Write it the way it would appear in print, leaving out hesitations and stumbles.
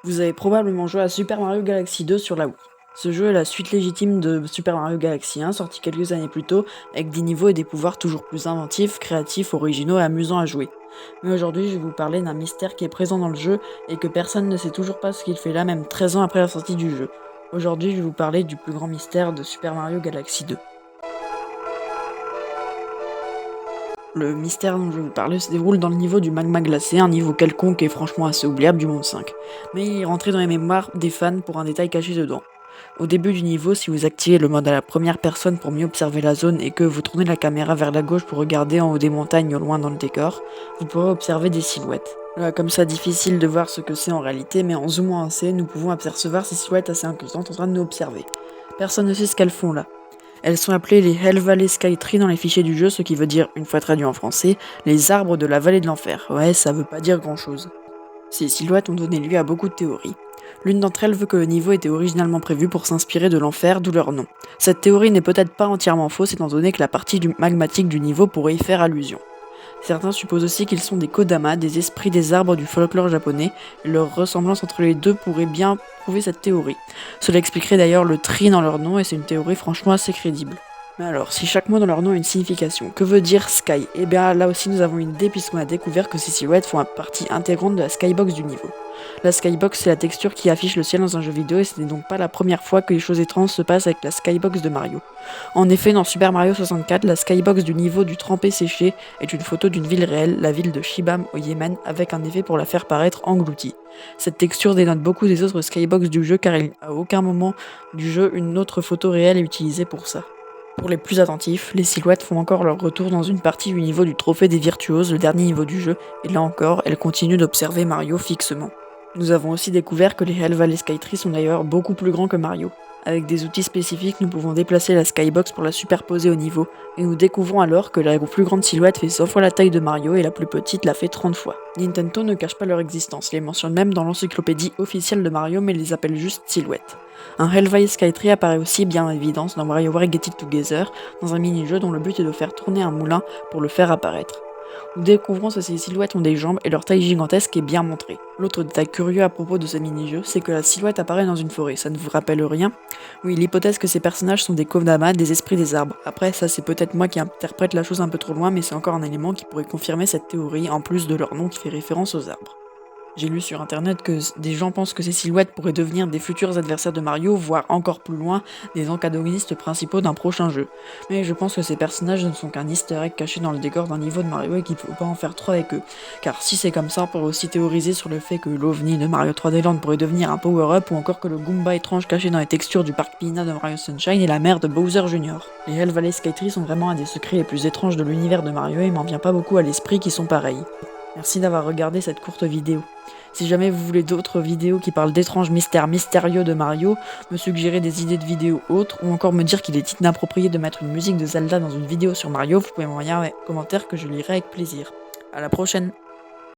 Vous avez probablement joué à Super Mario Galaxy 2 sur la Wii. Ce jeu est la suite légitime de Super Mario Galaxy 1, sorti quelques années plus tôt, avec des niveaux et des pouvoirs toujours plus inventifs, créatifs, originaux et amusants à jouer. Mais aujourd'hui, je vais vous parler d'un mystère qui est présent dans le jeu et que personne ne sait toujours pas ce qu'il fait là, même 13 ans après la sortie du jeu. Aujourd'hui, je vais vous parler du plus grand mystère de Super Mario Galaxy 2. Le mystère dont je vais vous parler se déroule dans le niveau du magma glacé, un niveau quelconque et franchement assez oubliable du monde 5. Mais il est rentré dans les mémoires des fans pour un détail caché dedans. Au début du niveau, si vous activez le mode à la première personne pour mieux observer la zone et que vous tournez la caméra vers la gauche pour regarder en haut des montagnes au loin dans le décor, vous pourrez observer des silhouettes. Là, comme ça, difficile de voir ce que c'est en réalité, mais en zoomant assez, nous pouvons apercevoir ces silhouettes assez inquiétantes en train de nous observer. Personne ne sait ce qu'elles font là. Elles sont appelées les Hell Valley Sky Tree dans les fichiers du jeu, ce qui veut dire, une fois traduit en français, les arbres de la vallée de l'enfer. Ouais, ça veut pas dire grand chose. Ces silhouettes ont donné lieu à beaucoup de théories. L'une d'entre elles veut que le niveau était originalement prévu pour s'inspirer de l'enfer, d'où leur nom. Cette théorie n'est peut-être pas entièrement fausse étant donné que la partie magmatique du niveau pourrait y faire allusion. Certains supposent aussi qu'ils sont des Kodama, des esprits des arbres du folklore japonais, et leur ressemblance entre les deux pourrait bien prouver cette théorie. Cela expliquerait d'ailleurs le tri dans leur nom et c'est une théorie franchement assez crédible. Mais alors, si chaque mot dans leur nom a une signification, que veut dire Sky? Eh bien là aussi nous avons une idée puisqu'on a découvert que ces silhouettes font partie intégrante de la skybox du niveau. La skybox c'est la texture qui affiche le ciel dans un jeu vidéo et ce n'est donc pas la première fois que les choses étranges se passent avec la skybox de Mario. En effet, dans Super Mario 64, la skybox du niveau du trempé séché est une photo d'une ville réelle, la ville de Shibam au Yémen, avec un effet pour la faire paraître engloutie. Cette texture dénote beaucoup des autres skybox du jeu car à aucun moment du jeu une autre photo réelle est utilisée pour ça. Pour les plus attentifs, les silhouettes font encore leur retour dans une partie du niveau du trophée des virtuoses, le dernier niveau du jeu, et là encore, elles continuent d'observer Mario fixement. Nous avons aussi découvert que les Hell Valley Sky Tree sont d'ailleurs beaucoup plus grands que Mario. Avec des outils spécifiques, nous pouvons déplacer la skybox pour la superposer au niveau, et nous découvrons alors que la plus grande silhouette fait 100 fois la taille de Mario et la plus petite la fait 30 fois. Nintendo ne cache pas leur existence, les mentionne même dans l'encyclopédie officielle de Mario mais les appelle juste silhouettes. Un Hell Valley Sky Tree apparaît aussi bien en évidence dans WarioWare Get It Together, dans un mini-jeu dont le but est de faire tourner un moulin pour le faire apparaître. Nous découvrons que ces silhouettes ont des jambes et leur taille gigantesque est bien montrée. L'autre détail curieux à propos de ce mini-jeu, c'est que la silhouette apparaît dans une forêt, ça ne vous rappelle rien? Oui, l'hypothèse que ces personnages sont des Kodama, des esprits des arbres. Après, ça c'est peut-être moi qui interprète la chose un peu trop loin, mais c'est encore un élément qui pourrait confirmer cette théorie, en plus de leur nom qui fait référence aux arbres. J'ai lu sur internet que des gens pensent que ces silhouettes pourraient devenir des futurs adversaires de Mario, voire encore plus loin, des antagonistes principaux d'un prochain jeu. Mais je pense que ces personnages ne sont qu'un easter egg caché dans le décor d'un niveau de Mario et qu'il ne faut pas en faire trop avec eux. Car si c'est comme ça, on pourrait aussi théoriser sur le fait que l'OVNI de Mario 3D Land pourrait devenir un power-up ou encore que le Goomba étrange caché dans les textures du parc Pina de Mario Sunshine est la mère de Bowser Jr. Les Hell Valley Sky Tree sont vraiment un des secrets les plus étranges de l'univers de Mario et il m'en vient pas beaucoup à l'esprit qui sont pareils. Merci d'avoir regardé cette courte vidéo. Si jamais vous voulez d'autres vidéos qui parlent d'étranges mystères mystérieux de Mario, me suggérer des idées de vidéos autres, ou encore me dire qu'il est inapproprié de mettre une musique de Zelda dans une vidéo sur Mario, vous pouvez m'envoyer un commentaire que je lirai avec plaisir. À la prochaine!